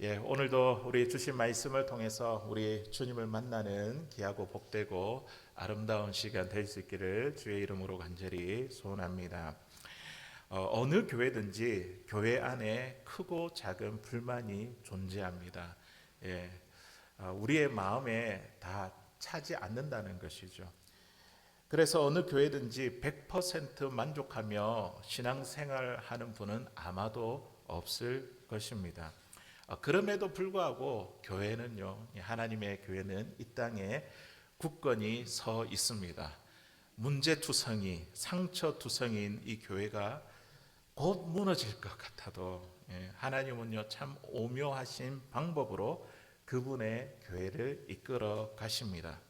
오늘도 우리 주신 말씀을 통해서 우리 주님을 만나는 귀하고 복되고 아름다운 시간 될 수 있기를 주의 이름으로 간절히 소원합니다. 어느 교회든지 교회 안에 크고 작은 불만이 존재합니다. 우리의 마음에 다 차지 않는다는 것이죠. 그래서 어느 교회든지 100% 만족하며 신앙생활하는 분은 아마도 없을 것입니다. 그럼에도 불구하고 교회는요, 하나님의 교회는 이 땅에 굳건히 서 있습니다. 문제투성이, 상처투성이인 이 교회가 곧 무너질 것 같아도 하나님은요 참 오묘하신 방법으로 그분의 교회를 이끌어 가십니다.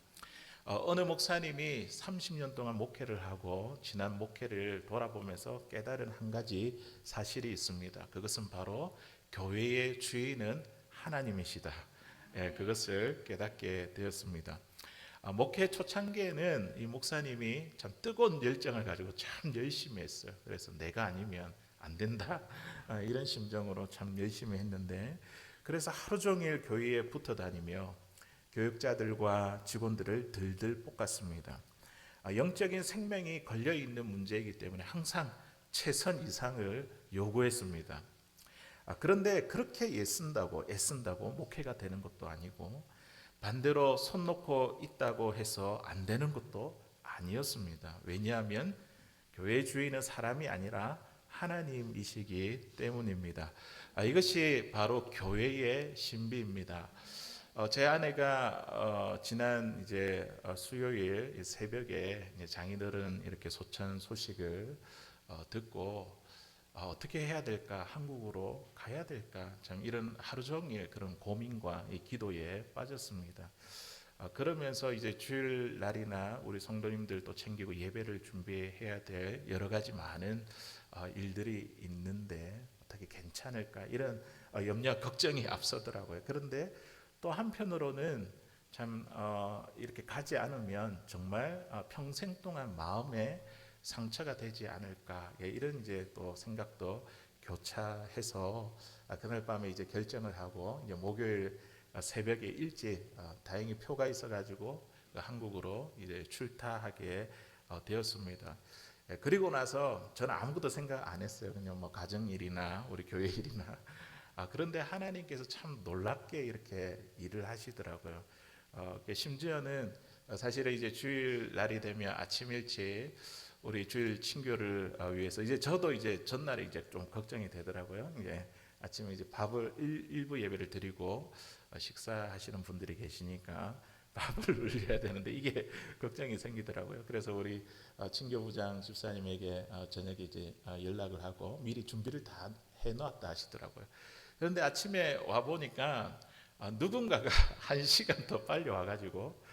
어느 목사님이 30년 동안 목회를 하고 지난 목회를 돌아보면서 깨달은 한 가지 사실이 있습니다. 그것은 바로 교회의 주인은 하나님이시다. 그것을 깨닫게 되었습니다. 목회 초창기에는 이 목사님이 참 뜨거운 열정을 가지고 참 열심히 했어요. 그래서 내가 아니면 안 된다 이런 심정으로 참 열심히 했는데, 그래서 하루 종일 교회에 붙어 다니며 교육자들과 직원들을 들들 볶았습니다. 영적인 생명이 걸려있는 문제이기 때문에 항상 최선 이상을 요구했습니다. 그런데 그렇게 애쓴다고 목회가 되는 것도 아니고, 반대로 손 놓고 있다고 해서 안 되는 것도 아니었습니다. 왜냐하면 교회 주인은 사람이 아니라 하나님이시기 때문입니다. 이것이 바로 교회의 신비입니다. 제 아내가 지난 수요일 새벽에 장인어른 이렇게 소천 소식을 듣고 어떻게 해야 될까, 한국으로 가야 될까, 참 이런 하루 종일 그런 고민과 이 기도에 빠졌습니다. 그러면서 이제 주일 날이나 우리 성도님들도 챙기고 예배를 준비해야 될 여러 가지 많은 일들이 있는데 어떻게 괜찮을까, 이런 염려 걱정이 앞서더라고요. 그런데 또 한편으로는 참 이렇게 가지 않으면 정말 평생 동안 마음에 상처가 되지 않을까, 이런 또 생각도 교차해서 그날 밤에 결정을 하고 목요일 새벽에 일찍 다행히 표가 있어가지고 한국으로 출타하게 되었습니다. 그리고 나서 저는 아무것도 생각 안 했어요. 그냥 뭐 가정 일이나 우리 교회 일이나. 그런데 하나님께서 참 놀랍게 이렇게 일을 하시더라고요. 심지어는 사실은 주일 날이 되면 아침 일찍 우리 주일 친교를 위해서 저도 전날에 좀 걱정이 되더라고요. 아침에 밥을 일부 예배를 드리고 식사하시는 분들이 계시니까 밥을 올려야 되는데 이게 걱정이 생기더라고요. 그래서 우리 친교부장 집사님에게 저녁에 연락을 하고 미리 준비를 다 해놨다 하시더라고요. 그런데 아침에 와 보니까 누군가가 1시간 더 빨리 와가지고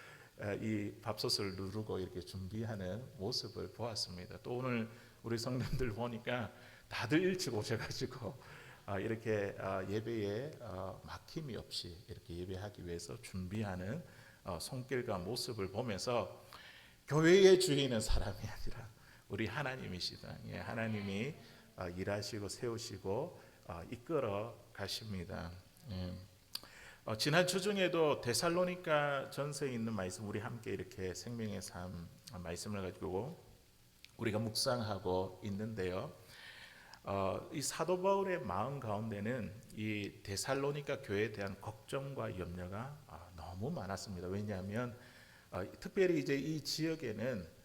이 밥솥을 누르고 이렇게 준비하는 모습을 보았습니다. 또 오늘 우리 성도들 보니까 다들 일찍 오셔가지고 이렇게 예배에 막힘이 없이 이렇게 예배하기 위해서 준비하는 손길과 모습을 보면서 교회의 주인은 사람이 아니라 우리 하나님이시다. 하나님이 일하시고 세우시고 이끌어 가십니다. 지난 주 중에도 데살로니가 전서에 있는 말씀 우리 함께 이렇게 생명의 삶 말씀을 가지고 우리가 묵상하고 있는데요. 이 사도 바울의 마음 가운데는 이 데살로니가 교회에 대한 걱정과 염려가 너무 많았습니다. 왜냐하면 특별히 이 지역에는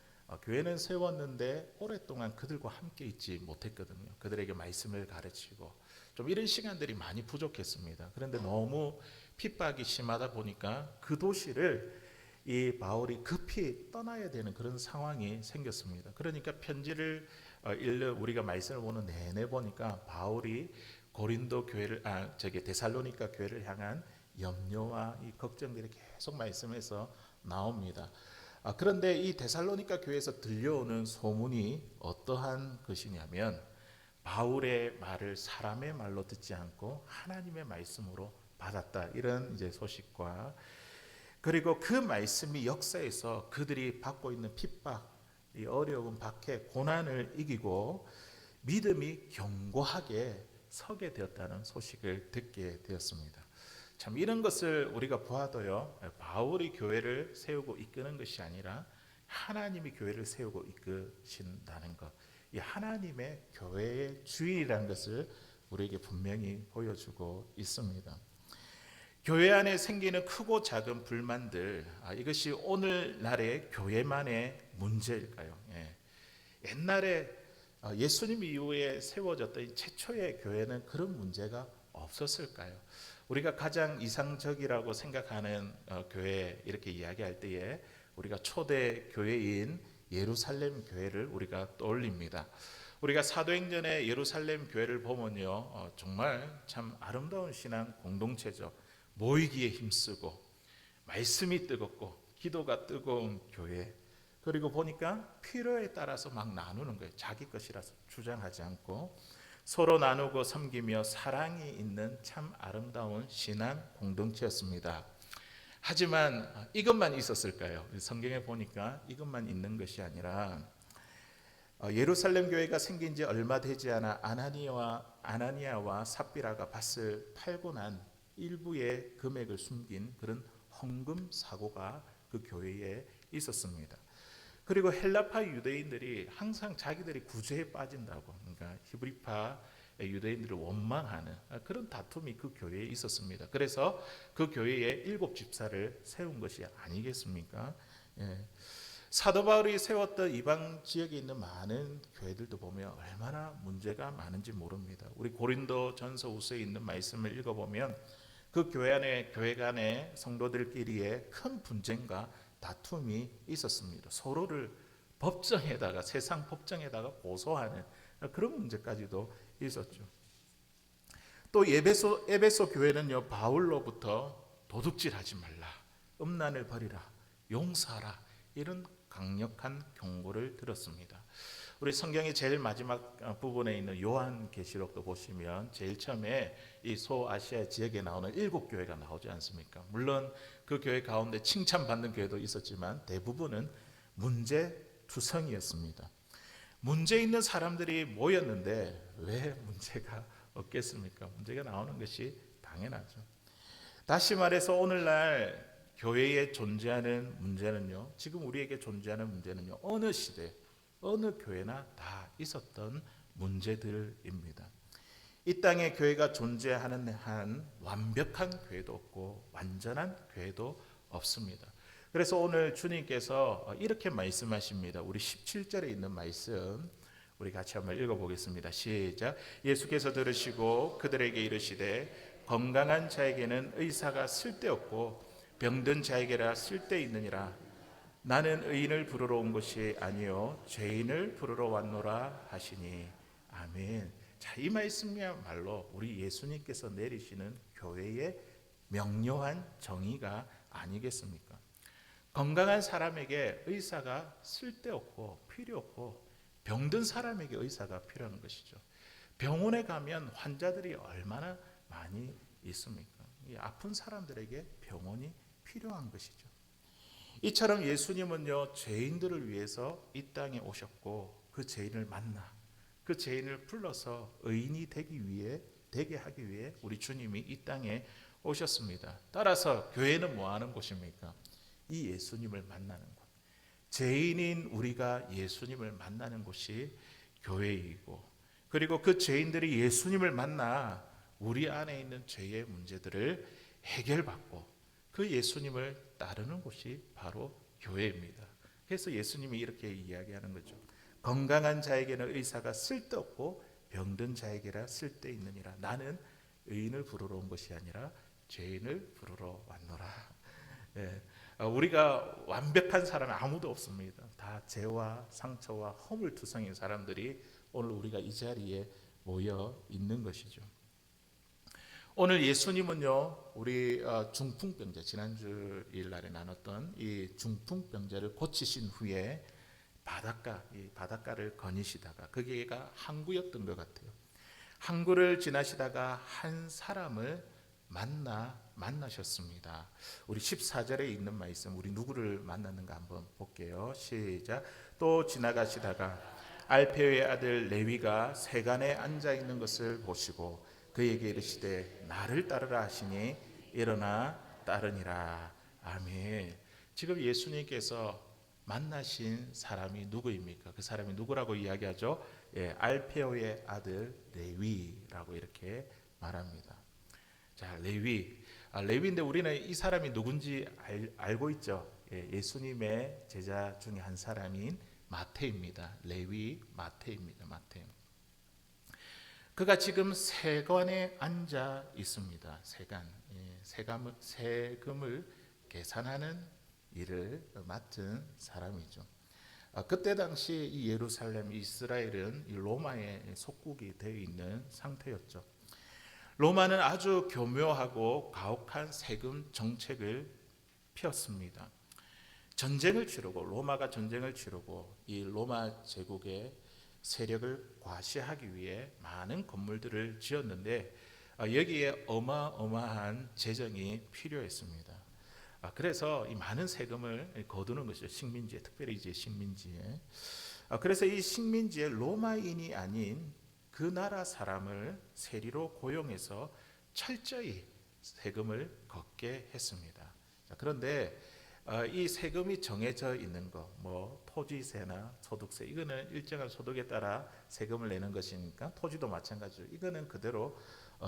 교회는 세웠는데 오랫동안 그들과 함께 있지 못했거든요. 그들에게 말씀을 가르치고 좀 이런 시간들이 많이 부족했습니다. 그런데 너무 핍박이 심하다 보니까 그 도시를 이 바울이 급히 떠나야 되는 그런 상황이 생겼습니다. 그러니까 편지를 읽는 우리가 말씀을 보는 내내 보니까 바울이 고린도 교회를 데살로니가 교회를 향한 염려와 이 걱정들이 계속 말씀에서 나옵니다. 그런데 이 데살로니가 교회에서 들려오는 소문이 어떠한 것이냐면 바울의 말을 사람의 말로 듣지 않고 하나님의 말씀으로 받았다, 이런 소식과, 그리고 그 말씀이 역사에서 그들이 받고 있는 핍박, 이 어려움, 박해, 고난을 이기고 믿음이 견고하게 서게 되었다는 소식을 듣게 되었습니다. 참 이런 것을 우리가 보아도요, 바울이 교회를 세우고 이끄는 것이 아니라 하나님이 교회를 세우고 이끄신다는 것, 이 하나님의 교회의 주의라는 것을 우리에게 분명히 보여주고 있습니다. 교회 안에 생기는 크고 작은 불만들, 이것이 오늘날의 교회만의 문제일까요? 옛날에 예수님 이후에 세워졌던 최초의 교회는 그런 문제가 없었을까요? 우리가 가장 이상적이라고 생각하는 교회 이렇게 이야기할 때에 우리가 초대 교회인 예루살렘 교회를 우리가 떠올립니다. 우리가 사도행전의 예루살렘 교회를 보면요, 정말 참 아름다운 신앙 공동체죠. 모이기에 힘쓰고 말씀이 뜨겁고 기도가 뜨거운 교회. 그리고 보니까 필요에 따라서 막 나누는 거예요. 자기 것이라서 주장하지 않고 서로 나누고 섬기며 사랑이 있는 참 아름다운 신앙 공동체였습니다. 하지만 이것만 있었을까요? 성경에 보니까 이것만 있는 것이 아니라 예루살렘 교회가 생긴 지 얼마 되지 않아 아나니아와 삽비라가 밭을 팔고 난 일부의 금액을 숨긴 그런 헌금 사고가 그 교회에 있었습니다. 그리고 헬라파 유대인들이 항상 자기들이 구제에 빠진다고, 그러니까 히브리파 유대인들을 원망하는 그런 다툼이 그 교회에 있었습니다. 그래서 그 교회에 7 집사를 세운 것이 아니겠습니까? 사도 바울이 세웠던 이방 지역에 있는 많은 교회들도 보면 얼마나 문제가 많은지 모릅니다. 우리 고린도 전서 후서에 있는 말씀을 읽어보면 그 교회 간의 성도들끼리의 큰 분쟁과 다툼이 있었습니다. 서로를 법정에다가, 세상 법정에다가 고소하는 그런 문제까지도 있었죠. 또 에베소 교회는요, 바울로부터 도둑질하지 말라, 음란을 버리라, 용서하라, 이런 강력한 경고를 들었습니다. 우리 성경의 제일 마지막 부분에 있는 요한계시록도 보시면 제일 처음에 이 소아시아 지역에 나오는 7 교회가 나오지 않습니까? 물론 그 교회 가운데 칭찬받는 교회도 있었지만 대부분은 문제투성이었습니다. 문제 있는 사람들이 모였는데 왜 문제가 없겠습니까? 문제가 나오는 것이 당연하죠. 다시 말해서 오늘날 교회에 존재하는 문제는요, 지금 우리에게 존재하는 문제는요, 어느 시대, 어느 교회나 다 있었던 문제들입니다. 이 땅에 교회가 존재하는 한 완벽한 교회도 없고 완전한 교회도 없습니다. 그래서 오늘 주님께서 이렇게 말씀하십니다. 우리 17절에 있는 말씀 우리 같이 한번 읽어보겠습니다. 시작. 예수께서 들으시고 그들에게 이르시되 건강한 자에게는 의사가 쓸데없고 병든 자에게라 쓸데있느니라. 나는 의인을 부르러 온 것이 아니요 죄인을 부르러 왔노라 하시니. 아멘. 자, 이 말씀이야말로 우리 예수님께서 내리시는 교회의 명료한 정의가 아니겠습니까? 건강한 사람에게 의사가 쓸데없고 필요없고 병든 사람에게 의사가 필요한 것이죠. 병원에 가면 환자들이 얼마나 많이 있습니까? 이 아픈 사람들에게 병원이 필요한 것이죠. 이처럼 예수님은요, 죄인들을 위해서 이 땅에 오셨고 그 죄인을 만나 그 죄인을 불러서 의인이 되게 하기 위해 우리 주님이 이 땅에 오셨습니다. 따라서 교회는 뭐 하는 곳입니까? 이 예수님을 만나는 곳. 죄인인 우리가 예수님을 만나는 곳이 교회이고, 그리고 그 죄인들이 예수님을 만나 우리 안에 있는 죄의 문제들을 해결받고 그 예수님을 따르는 곳이 바로 교회입니다. 그래서 예수님이 이렇게 이야기하는 거죠. 건강한 자에게는 의사가 쓸데없고 병든 자에게라 쓸데있느니라. 나는 의인을 부르러 온 것이 아니라 죄인을 부르러 왔노라. 우리가 완벽한 사람은 아무도 없습니다. 다 죄와 상처와 허물투성인 사람들이 오늘 우리가 이 자리에 모여 있는 것이죠. 오늘 예수님은요, 우리 중풍병자, 지난주 일날에 나눴던 이 중풍병자를 고치신 후에 바닷가를 거니시다가, 거기가 항구였던 것 같아요. 항구를 지나시다가 한 사람을 만나셨습니다. 우리 14절에 있는 말씀, 우리 누구를 만났는가 한번 볼게요. 시작. 또 지나가시다가 알페오의 아들 레위가 세간에 앉아 있는 것을 보시고 그에게 이르시되 나를 따르라 하시니 일어나 따르니라. 아멘. 지금 예수님께서 만나신 사람이 누구입니까? 그 사람이 누구라고 이야기하죠? 알페오의 아들 레위라고 이렇게 말합니다. 자, 레위인데 우리는 이 사람이 누군지 알고 있죠. 예수님의 제자 중에 한 사람인 마태입니다. 레위 마태입니다. 마태. 그가 지금 세관에 앉아 있습니다. 세금을 계산하는 일을 맡은 사람이죠. 그때 당시 이 예루살렘, 이스라엘은 이 로마의 속국이 되어 있는 상태였죠. 로마는 아주 교묘하고 가혹한 세금 정책을 폈습니다. 로마가 전쟁을 치르고 이 로마 제국의 세력을 과시하기 위해 많은 건물들을 지었는데 여기에 어마어마한 재정이 필요했습니다. 그래서 이 많은 세금을 거두는 것이죠. 식민지에, 특별히 이제 식민지에. 그래서 이 식민지에 로마인이 아닌 그 나라 사람을 세리로 고용해서 철저히 세금을 걷게 했습니다. 그런데 이 세금이 정해져 있는 거, 뭐 토지세나 소득세, 이거는 일정한 소득에 따라 세금을 내는 것이니까 토지도 마찬가지죠. 이거는 그대로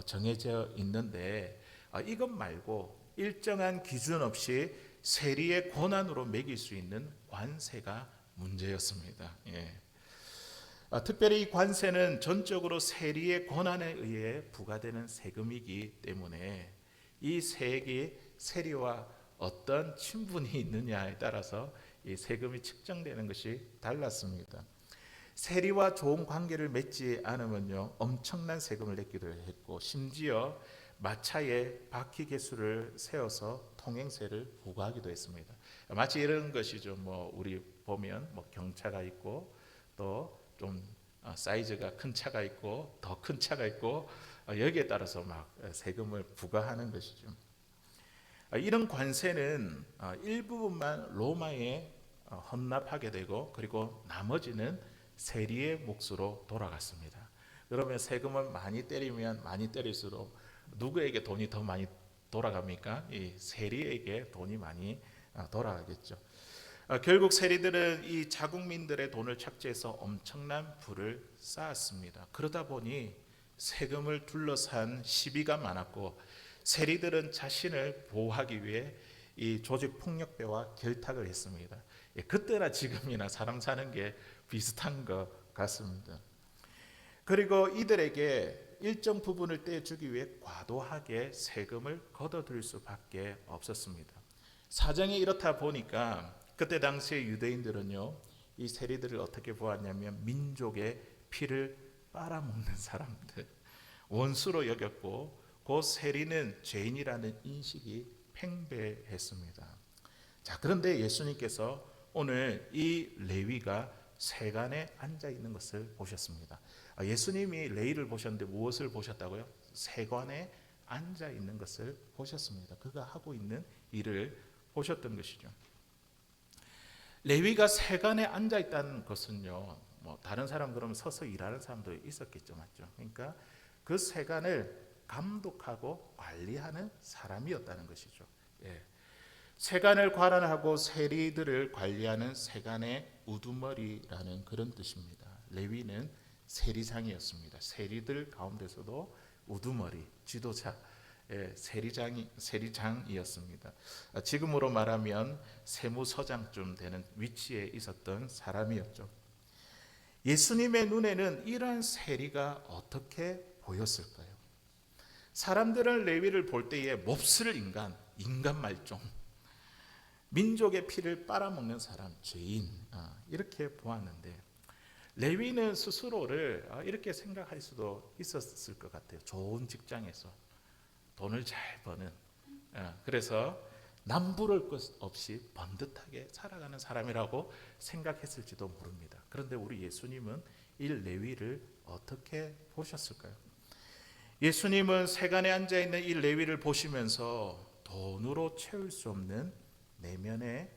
정해져 있는데 이것 말고 일정한 기준 없이 세리의 권한으로 매길 수 있는 관세가 문제였습니다. 특별히 이 관세는 전적으로 세리의 권한에 의해 부과되는 세금이기 때문에 이 세리와 어떤 친분이 있느냐에 따라서 이 세금이 측정되는 것이 달랐습니다. 세리와 좋은 관계를 맺지 않으면요 엄청난 세금을 냈기도 했고, 심지어 마차에 바퀴 개수를 세워서 통행세를 부과하기도 했습니다. 마치 이런 것이죠. 뭐 우리 보면 뭐 경차가 있고 또 좀 사이즈가 큰 차가 있고 더 큰 차가 있고 여기에 따라서 막 세금을 부과하는 것이죠. 이런 관세는 일부분만 로마에 헌납하게 되고 그리고 나머지는 세리의 몫으로 돌아갔습니다. 그러면 세금을 많이 때리면 많이 때릴수록 누구에게 돈이 더 많이 돌아갑니까? 이 세리에게 돈이 많이 돌아가겠죠. 결국 세리들은 이 자국민들의 돈을 착취해서 엄청난 부를 쌓았습니다. 그러다 보니 세금을 둘러싼 시비가 많았고 세리들은 자신을 보호하기 위해 이 조직 폭력배와 결탁을 했습니다. 그때나 지금이나 사람 사는 게 비슷한 것 같습니다. 그리고 이들에게 일정 부분을 떼주기 위해 과도하게 세금을 걷어들일 수밖에 없었습니다. 사정이 이렇다 보니까 그때 당시의 유대인들은요 이 세리들을 어떻게 보았냐면 민족의 피를 빨아먹는 사람들, 원수로 여겼고 그 세리는 죄인이라는 인식이 팽배했습니다. 자, 그런데 예수님께서 오늘 이 레위가 세간에 앉아 있는 것을 보셨습니다. 예수님이 레위를 보셨는데 무엇을 보셨다고요? 세관에 앉아 있는 것을 보셨습니다. 그가 하고 있는 일을 보셨던 것이죠. 레위가 세관에 앉아 있다는 것은요, 뭐 다른 사람 그러면 서서 일하는 사람도 있었겠죠, 맞죠? 그러니까 그 세관을 감독하고 관리하는 사람이었다는 것이죠. 세관을 관할하고 세리들을 관리하는 세관의 우두머리라는 그런 뜻입니다. 레위는 세리장이었습니다. 세리들 가운데서도 우두머리, 지도자, 세리장이었습니다. 지금으로 말하면 세무서장쯤 되는 위치에 있었던 사람이었죠. 예수님의 눈에는 이러한 세리가 어떻게 보였을까요? 사람들은 레위를 볼 때에 몹쓸 인간 말종, 민족의 피를 빨아먹는 사람, 죄인, 이렇게 보았는데 레위는 스스로를 이렇게 생각할 수도 있었을 것 같아요. 좋은 직장에서 돈을 잘 버는, 그래서 남부를 것 없이 번듯하게 살아가는 사람이라고 생각했을지도 모릅니다. 그런데 우리 예수님은 이 레위를 어떻게 보셨을까요? 예수님은 세간에 앉아있는 이 레위를 보시면서 돈으로 채울 수 없는 내면의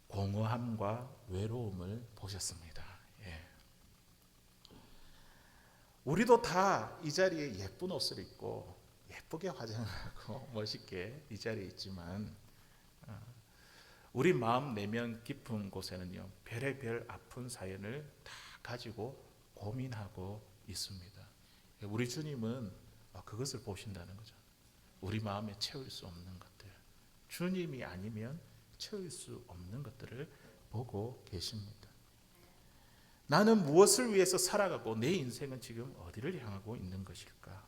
공허함과 외로움을 보셨습니다. 우리도 다 이 자리에 예쁜 옷을 입고 예쁘게 화장하고 멋있게 이 자리에 있지만 우리 마음 내면 깊은 곳에는요, 별의별 아픈 사연을 다 가지고 고민하고 있습니다. 우리 주님은 그것을 보신다는 거죠. 우리 마음에 채울 수 없는 것들, 주님이 아니면 채울 수 없는 것들을 보고 계십니다. 나는 무엇을 위해서 살아가고 내 인생은 지금 어디를 향하고 있는 것일까?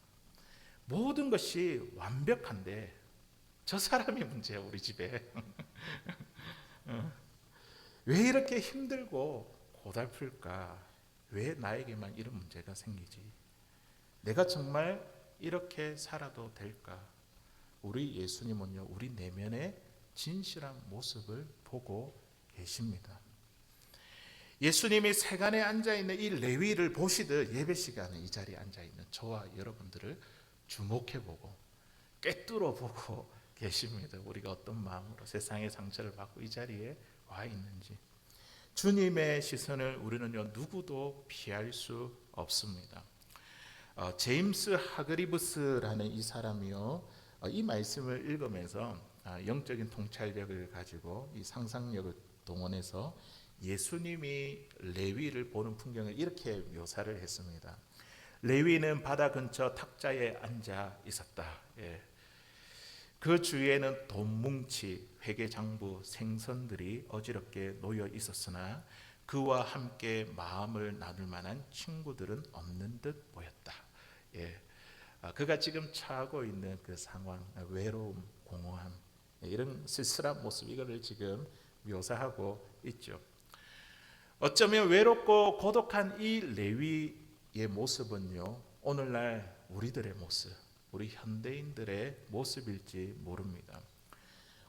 모든 것이 완벽한데 저 사람이 문제야, 우리 집에. 왜 이렇게 힘들고 고달플까? 왜 나에게만 이런 문제가 생기지? 내가 정말 이렇게 살아도 될까? 우리 예수님은요, 우리 내면의 진실한 모습을 보고 계십니다. 예수님이 세간에 앉아있는 이 레위를 보시듯 예배 시간에 이 자리에 앉아있는 저와 여러분들을 주목해보고 꿰뚫어보고 계십니다. 우리가 어떤 마음으로 세상의 상처를 받고 이 자리에 와 있는지. 주님의 시선을 우리는요, 누구도 피할 수 없습니다. 제임스 하그리브스라는 이 사람이요, 이 말씀을 읽으면서 영적인 통찰력을 가지고 이 상상력을 동원해서 예수님이 레위를 보는 풍경을 이렇게 묘사를 했습니다. 레위는 바다 근처 탁자에 앉아 있었다. 그 주위에는 돈뭉치, 회계장부, 생선들이 어지럽게 놓여 있었으나 그와 함께 마음을 나눌 만한 친구들은 없는 듯 보였다. 그가 지금 처하고 있는 그 상황, 외로움, 공허함, 이런 쓸쓸한 모습, 이거를 지금 묘사하고 있죠. 어쩌면 외롭고 고독한 이 레위의 모습은요, 오늘날 우리들의 모습, 우리 현대인들의 모습일지 모릅니다.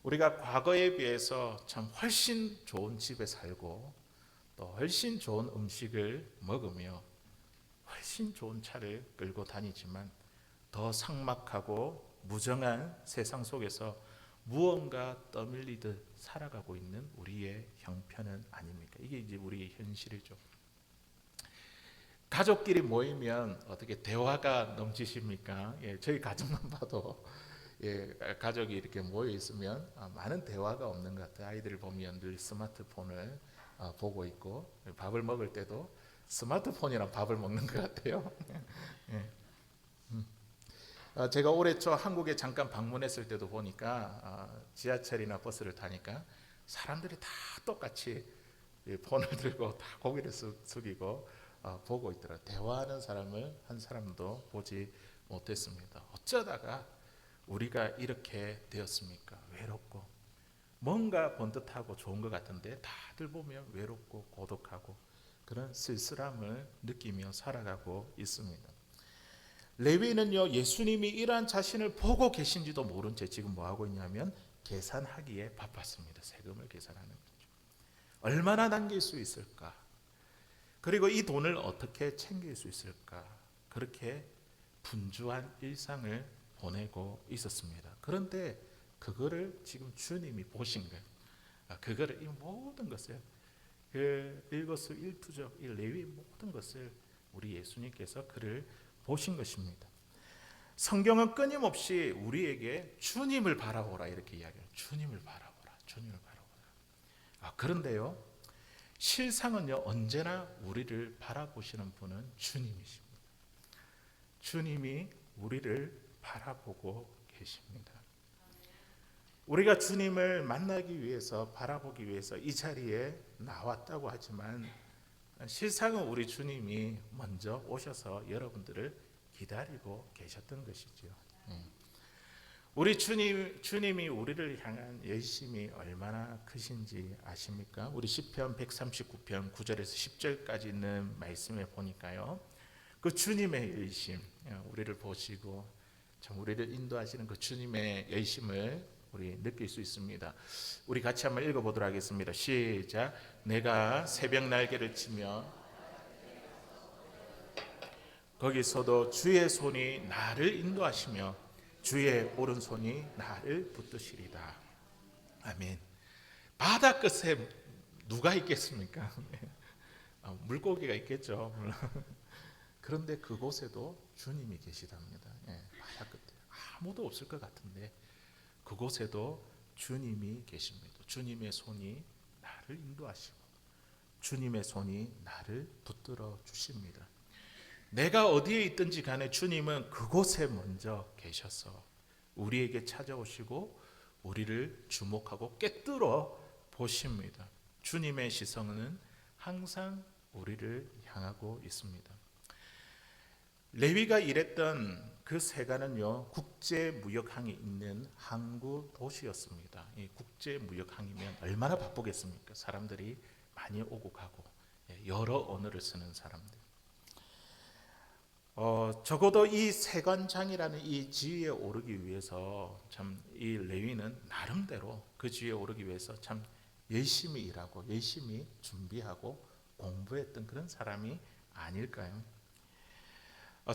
우리가 과거에 비해서 참 훨씬 좋은 집에 살고 또 훨씬 좋은 음식을 먹으며 훨씬 좋은 차를 끌고 다니지만 더 삭막하고 무정한 세상 속에서 무언가 떠밀리듯 살아가고 있는 우리의 형편은 아닙니까? 이게 이제 우리의 현실이죠. 가족끼리 모이면 어떻게 대화가 넘치십니까? 저희 가족만 봐도 가족이 이렇게 모여 있으면 많은 대화가 없는 것 같아요. 아이들을 보면 늘 스마트폰을 보고 있고 밥을 먹을 때도 스마트폰이랑 밥을 먹는 것 같아요. 제가 올해 초 한국에 잠깐 방문했을 때도 보니까 지하철이나 버스를 타니까 사람들이 다 똑같이 폰을 들고 다 고개를 숙이고 보고 있더라고요. 대화하는 사람을 한 사람도 보지 못했습니다. 어쩌다가 우리가 이렇게 되었습니까? 외롭고 뭔가 번듯하고 좋은 것 같은데 다들 보면 외롭고 고독하고 그런 쓸쓸함을 느끼며 살아가고 있습니다. 레위는요, 예수님이 이러한 자신을 보고 계신지도 모른 채 지금 뭐 하고 있냐면 계산하기에 바빴습니다. 세금을 계산하는 거죠. 얼마나 남길 수 있을까? 그리고 이 돈을 어떻게 챙길 수 있을까? 그렇게 분주한 일상을 보내고 있었습니다. 그런데 그거를 지금 주님이 보신 거예요. 그거를 이 모든 것을 그 일거수일투족 이 레위의 모든 것을 우리 예수님께서 그를 보신 것입니다. 성경은 끊임없이 우리에게 주님을 바라보라 이렇게 이야기해요. 주님을 바라보라, 주님을 바라보라. 그런데요, 실상은요, 언제나 우리를 바라보시는 분은 주님이십니다. 주님이 우리를 바라보고 계십니다. 우리가 주님을 만나기 위해서, 바라보기 위해서 이 자리에 나왔다고 하지만 실상은 우리 주님이 먼저 오셔서 여러분들을 기다리고 계셨던 것이죠. 우리 주님이 우리를 향한 열심이 얼마나 크신지 아십니까? 우리 시편 139편 9절에서 10절까지 있는 말씀에 보니까요, 그 주님의 열심, 우리를 보시고 참 우리를 인도하시는 그 주님의 열심을 우리 느낄 수 있습니다. 우리 같이 한번 읽어보도록 하겠습니다. 시작. 내가 새벽 날개를 치며 거기서도 주의 손이 나를 인도하시며 주의 오른손이 나를 붙드시리다. 아멘. 바다 끝에 누가 있겠습니까? 물고기가 있겠죠. 그런데 그곳에도 주님이 계시답니다. 바다 끝에 아무도 없을 것 같은데 그곳에도 주님이 계십니다. 주님의 손이 나를 인도하시고 주님의 손이 나를 붙들어 주십니다. 내가 어디에 있든지 간에 주님은 그곳에 먼저 계셔서 우리에게 찾아오시고 우리를 주목하고 꿰뚫어 보십니다. 주님의 시선은 항상 우리를 향하고 있습니다. 레위가 일했던 그 세가는요, 국제무역항이 있는 항구 도시였습니다. 이 국제무역항이면 얼마나 바쁘겠습니까? 사람들이 많이 오고 가고, 여러 언어를 쓰는 사람들. 적어도 이 세관장이라는 이 지위에 오르기 위해서 참 이 레위는 나름대로 그 지위에 오르기 위해서 참 열심히 일하고 열심히 준비하고 공부했던 그런 사람이 아닐까요?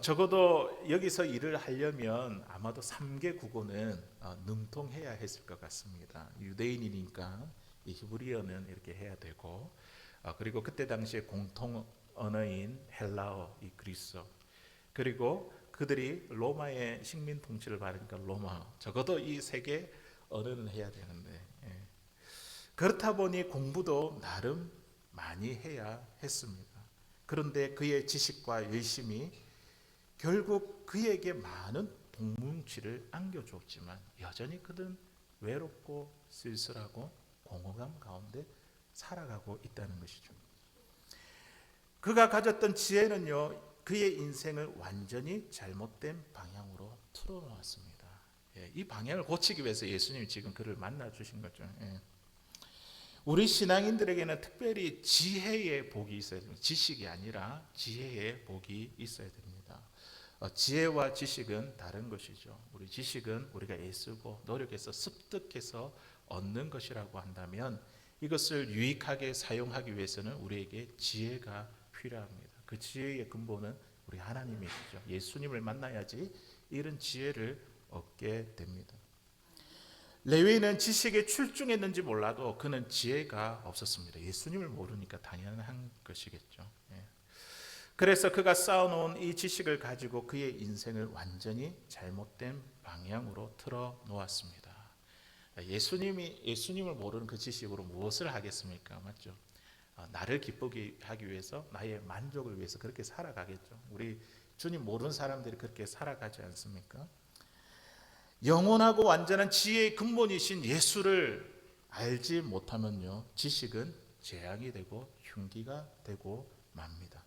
적어도 여기서 일을 하려면 아마도 3개 국어는 능통해야 했을 것 같습니다. 유대인이니까 이 히브리어는 이렇게 해야 되고, 그리고 그때 당시에 공통 언어인 헬라어, 이 그리스어, 그리고 그들이 로마의 식민 통치를 받으니까 로마어, 적어도 이 3개 언어는 해야 되는데, 그렇다 보니 공부도 나름 많이 해야 했습니다. 그런데 그의 지식과 열심이 결국 그에게 많은 동뭉치를 안겨주었지만 여전히 그는 외롭고 쓸쓸하고 공허감 가운데 살아가고 있다는 것이죠. 그가 가졌던 지혜는요, 그의 인생을 완전히 잘못된 방향으로 틀어놓았습니다. 이 방향을 고치기 위해서 예수님이 지금 그를 만나 주신 거죠. 우리 신앙인들에게는 특별히 지혜의 복이 있어야 됩니다. 지식이 아니라 지혜의 복이 있어야 됩니다. 지혜와 지식은 다른 것이죠. 우리 지식은 우리가 애쓰고 노력해서 습득해서 얻는 것이라고 한다면 이것을 유익하게 사용하기 위해서는 우리에게 지혜가 필요합니다. 그 지혜의 근본은 우리 하나님이시죠. 예수님을 만나야지 이런 지혜를 얻게 됩니다. 레위는 지식에 출중했는지 몰라도 그는 지혜가 없었습니다. 예수님을 모르니까 당연한 것이겠죠. 그래서 그가 쌓아놓은 이 지식을 가지고 그의 인생을 완전히 잘못된 방향으로 틀어 놓았습니다. 예수님을 모르는 그 지식으로 무엇을 하겠습니까? 맞죠? 나를 기쁘게 하기 위해서, 나의 만족을 위해서 그렇게 살아가겠죠. 우리 주님 모르는 사람들이 그렇게 살아가지 않습니까? 영원하고 완전한 지혜의 근본이신 예수를 알지 못하면요, 지식은 재앙이 되고 흉기가 되고 맙니다.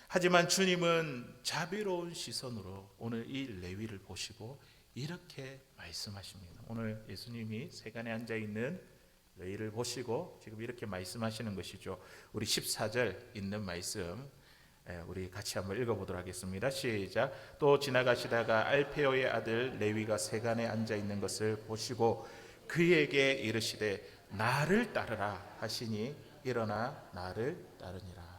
하지만 주님은 자비로운 시선으로 오늘 이 레위를 보시고 이렇게 말씀하십니다. 오늘 예수님이 세간에 앉아있는 레위를 보시고 지금 이렇게 말씀하시는 것이죠. 우리 14절 있는 말씀 우리 같이 한번 읽어보도록 하겠습니다. 시작. 또 지나가시다가 알페오의 아들 레위가 세간에 앉아있는 것을 보시고 그에게 이르시되 나를 따르라 하시니 일어나 나를 따르니라.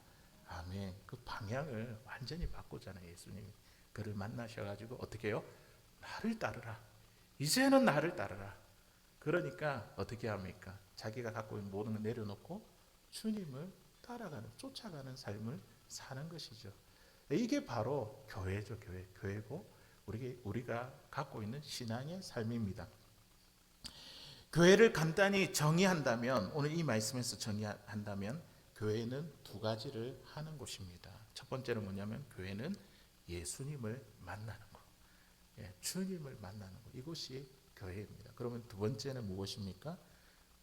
아멘. 그 방향을 완전히 바꾸잖아요. 예수님이 그를 만나셔가지고 어떻게 해요? 나를 따르라. 이제는 나를 따르라. 그러니까 어떻게 합니까? 자기가 갖고 있는 모든 걸 내려놓고 주님을 따라가는, 쫓아가는 삶을 사는 것이죠. 이게 바로 교회죠. 교회고 우리가 갖고 있는 신앙의 삶입니다. 교회를 간단히 정의한다면, 오늘 이 말씀에서 정의한다면 교회는 2가지를 하는 곳입니다. 첫 번째는 뭐냐면 교회는 예수님을 만나는 것, 주님을 만나는 것, 이것이 교회입니다. 그러면 2번째는 무엇입니까?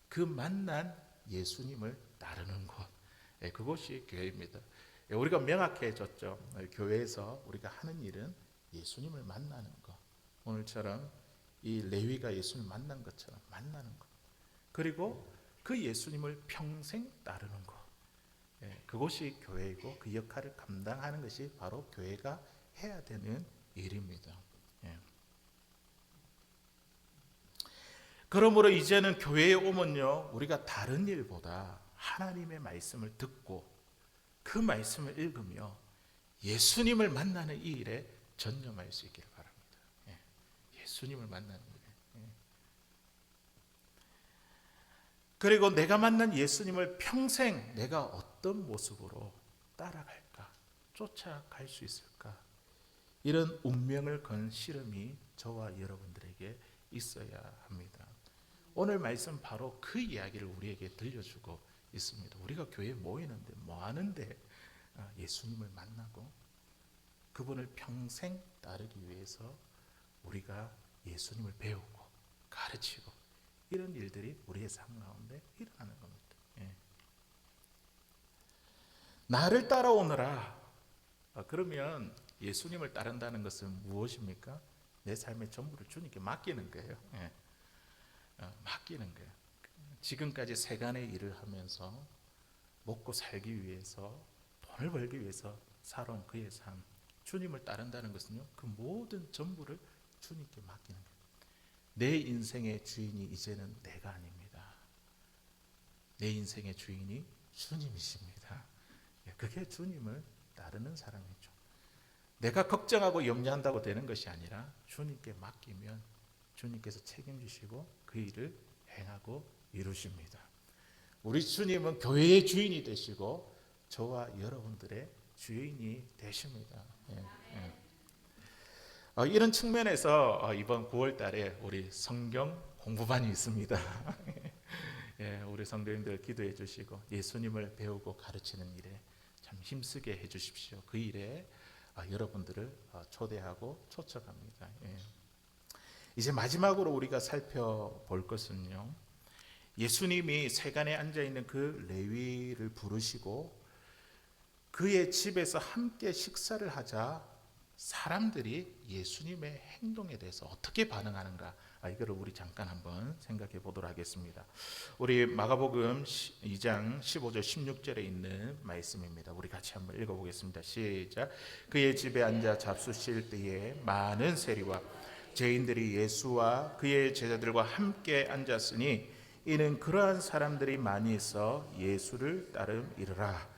그 만난 예수님을 따르는 것, 그것이 교회입니다. 우리가 명확해졌죠. 교회에서 우리가 하는 일은 예수님을 만나는 것, 오늘처럼 이 레위가 예수님을 만난 것처럼 만나는 것, 그리고 그 예수님을 평생 따르는 것, 그것이 교회이고 그 역할을 감당하는 것이 바로 교회가 해야 되는 일입니다. 그러므로 이제는 교회에 오면요, 우리가 다른 일보다 하나님의 말씀을 듣고 그 말씀을 읽으며 예수님을 만나는 이 일에 전념할 수 있기를 바랍니다. 예수님을 만나는 일에. 그리고 내가 만난 예수님을 평생 내가 어떤 모습으로 따라갈까? 쫓아갈 수 있을까? 이런 운명을 건 씨름이 저와 여러분들에게 있어야 합니다. 오늘 말씀 바로 그 이야기를 우리에게 들려주고 있습니다. 우리가 교회에 모이는데 뭐 하는데 예수님을 만나고 그분을 평생 따르기 위해서 우리가 예수님을 배우고 가르치고 이런 일들이 우리의 삶 가운데 일어나는 겁니다. 예. 나를 따라오너라. 그러면 예수님을 따른다는 것은 무엇입니까? 내 삶의 전부를 주님께 맡기는 거예요. 예. 맡기는 거예요. 지금까지 세간의 일을 하면서 먹고 살기 위해서 돈을 벌기 위해서 살아온 그의 삶, 주님을 따른다는 것은요, 그 모든 전부를 주님께 맡기는 거예요. 내 인생의 주인이 이제는 내가 아닙니다. 내 인생의 주인이 주님이십니다. 그게 주님을 따르는 사람이죠. 내가 걱정하고 염려한다고 되는 것이 아니라 주님께 맡기면 주님께서 책임지시고 그 일을 행하고 이루십니다. 우리 주님은 교회의 주인이 되시고 저와 여러분들의 주인이 되십니다. 예, 예. 이런 측면에서 이번 9월 달에 우리 성경 공부반이 있습니다. 예, 우리 성도님들 기도해 주시고 예수님을 배우고 가르치는 일에 참 힘쓰게 해 주십시오. 그 일에 여러분들을 초대하고 초청합니다. 예. 이제 마지막으로 우리가 살펴볼 것은요, 예수님이 세간에 앉아있는 그 레위를 부르시고 그의 집에서 함께 식사를 하자 사람들이 예수님의 행동에 대해서 어떻게 반응하는가, 이거를 우리 잠깐 한번 생각해 보도록 하겠습니다. 우리 마가복음 2장 15절 16절에 있는 말씀입니다. 우리 같이 한번 읽어보겠습니다. 시작. 그의 집에 앉아 잡수실 때에 많은 세리와 죄인들이 예수와 그의 제자들과 함께 앉았으니 이는 그러한 사람들이 많이 있어 예수를 따름이르라.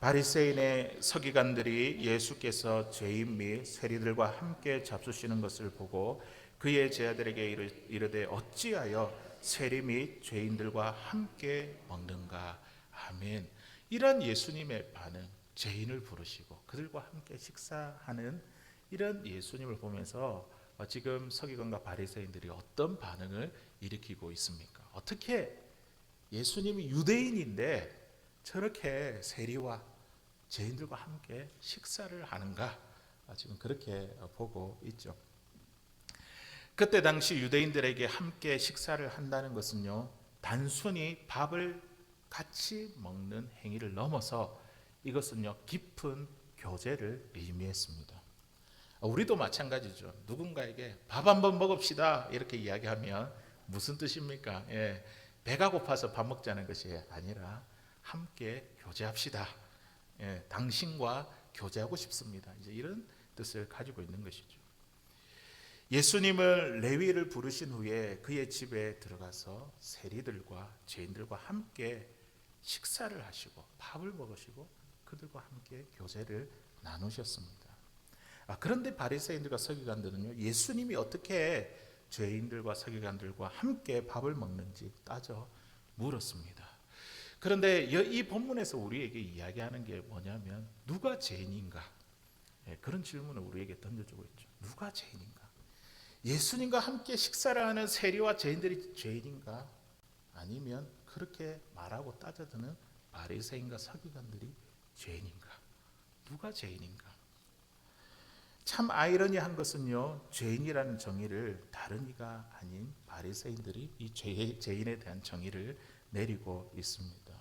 바리새인의 서기관들이 예수께서 죄인 및 세리들과 함께 잡수시는 것을 보고 그의 제자들에게 이르되 어찌하여 세리 및 죄인들과 함께 먹는가. 아멘. 이런 예수님의 반응, 죄인을 부르시고 그들과 함께 식사하는 이런 예수님을 보면서 지금 서기관과 바리새인들이 어떤 반응을 일으키고 있습니까? 어떻게 예수님이 유대인인데 저렇게 세리와 죄인들과 함께 식사를 하는가? 지금 그렇게 보고 있죠. 그때 당시 유대인들에게 함께 식사를 한다는 것은요, 단순히 밥을 같이 먹는 행위를 넘어서 이것은요, 깊은 교제를 의미했습니다. 우리도 마찬가지죠. 누군가에게 밥 한번 먹읍시다 이렇게 이야기하면 무슨 뜻입니까? 예, 배가 고파서 밥 먹자는 것이 아니라 함께 교제합시다. 예, 당신과 교제하고 싶습니다. 이제 이런 뜻을 가지고 있는 것이죠. 예수님을 레위를 부르신 후에 그의 집에 들어가서 세리들과 죄인들과 함께 식사를 하시고 밥을 먹으시고 그들과 함께 교제를 나누셨습니다. 그런데 바리새인들과 서기관들은요, 예수님이 어떻게 죄인들과 서기관들과 함께 밥을 먹는지 따져 물었습니다. 그런데 이 본문에서 우리에게 이야기하는 게 뭐냐면 누가 죄인인가? 그런 질문을 우리에게 던져주고 있죠. 누가 죄인인가? 예수님과 함께 식사를 하는 세리와 죄인들이 죄인인가? 아니면 그렇게 말하고 따져드는 바리새인과 서기관들이 죄인인가? 누가 죄인인가? 참 아이러니한 것은요, 죄인이라는 정의를 다른 이가 아닌 바리새인들이 이 죄인에 대한 정의를 내리고 있습니다.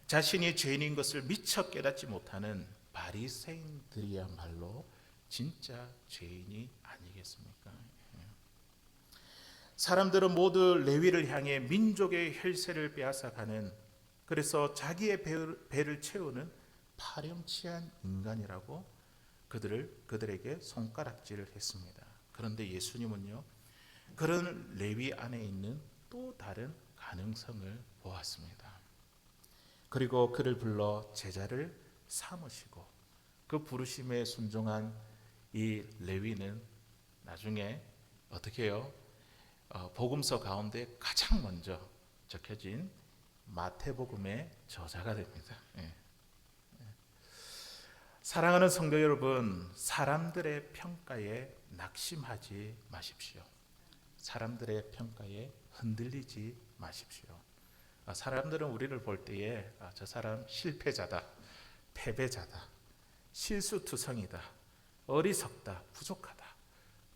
자신이 죄인인 것을 미처 깨닫지 못하는 바리새인들이야말로 진짜 죄인이 아니겠습니까? 사람들은 모두 레위를 향해 민족의 혈세를 빼앗아가는, 그래서 자기의 배를 채우는 파렴치한 인간이라고 그들에게 손가락질을 했습니다. 그런데 예수님은요, 그런 레위 안에 있는 또 다른 가능성을 보았습니다. 그리고 그를 불러 제자를 삼으시고 그 부르심에 순종한 이 레위는 나중에 어떻게 해요? 복음서 가운데 가장 먼저 적혀진 마태복음의 저자가 됩니다. 사랑하는 성도 여러분, 사람들의 평가에 낙심하지 마십시오. 사람들의 평가에 흔들리지 마십시오. 사람들은 우리를 볼 때에 저 사람 실패자다, 패배자다, 실수투성이다, 어리석다, 부족하다,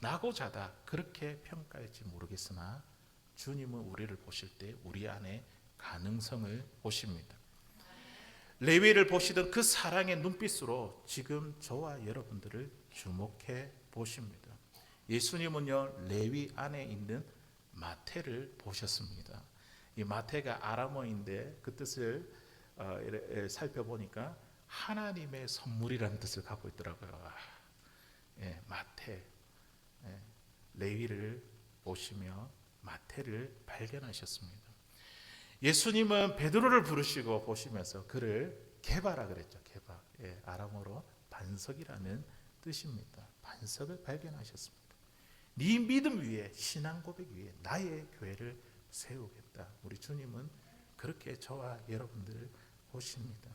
낙오자다 그렇게 평가할지 모르겠으나 주님은 우리를 보실 때 우리 안에 가능성을 보십니다. 레위를 보시던 그 사랑의 눈빛으로 지금 저와 여러분들을 주목해 보십니다. 예수님은요 레위 안에 있는 마태를 보셨습니다. 이 마태가 아람어인데 그 뜻을 살펴보니까 하나님의 선물이라는 뜻을 갖고 있더라고요. 마태, 레위를 보시며 마태를 발견하셨습니다. 예수님은 베드로를 부르시고 보시면서 그를 게바라 그랬죠. 게바, 아람어로 반석이라는 뜻입니다. 반석을 발견하셨습니다. 네 믿음 위에, 신앙 고백 위에 나의 교회를 세우겠다. 우리 주님은 그렇게 저와 여러분들을 보십니다.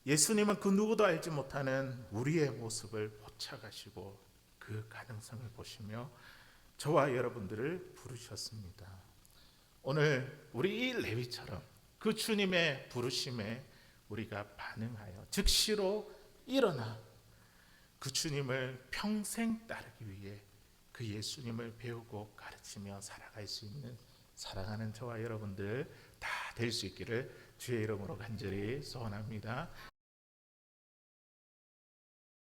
예수님은 그 누구도 알지 못하는 우리의 모습을 포착하시고 그 가능성을 보시며 저와 여러분들을 부르셨습니다. 오늘 우리 이 레위처럼 그 주님의 부르심에 우리가 반응하여 즉시로 일어나 그 주님을 평생 따르기 위해 그 예수님을 배우고 가르치며 살아갈 수 있는 사랑하는 저와 여러분들 다 될 수 있기를 주의 이름으로 간절히 소원합니다.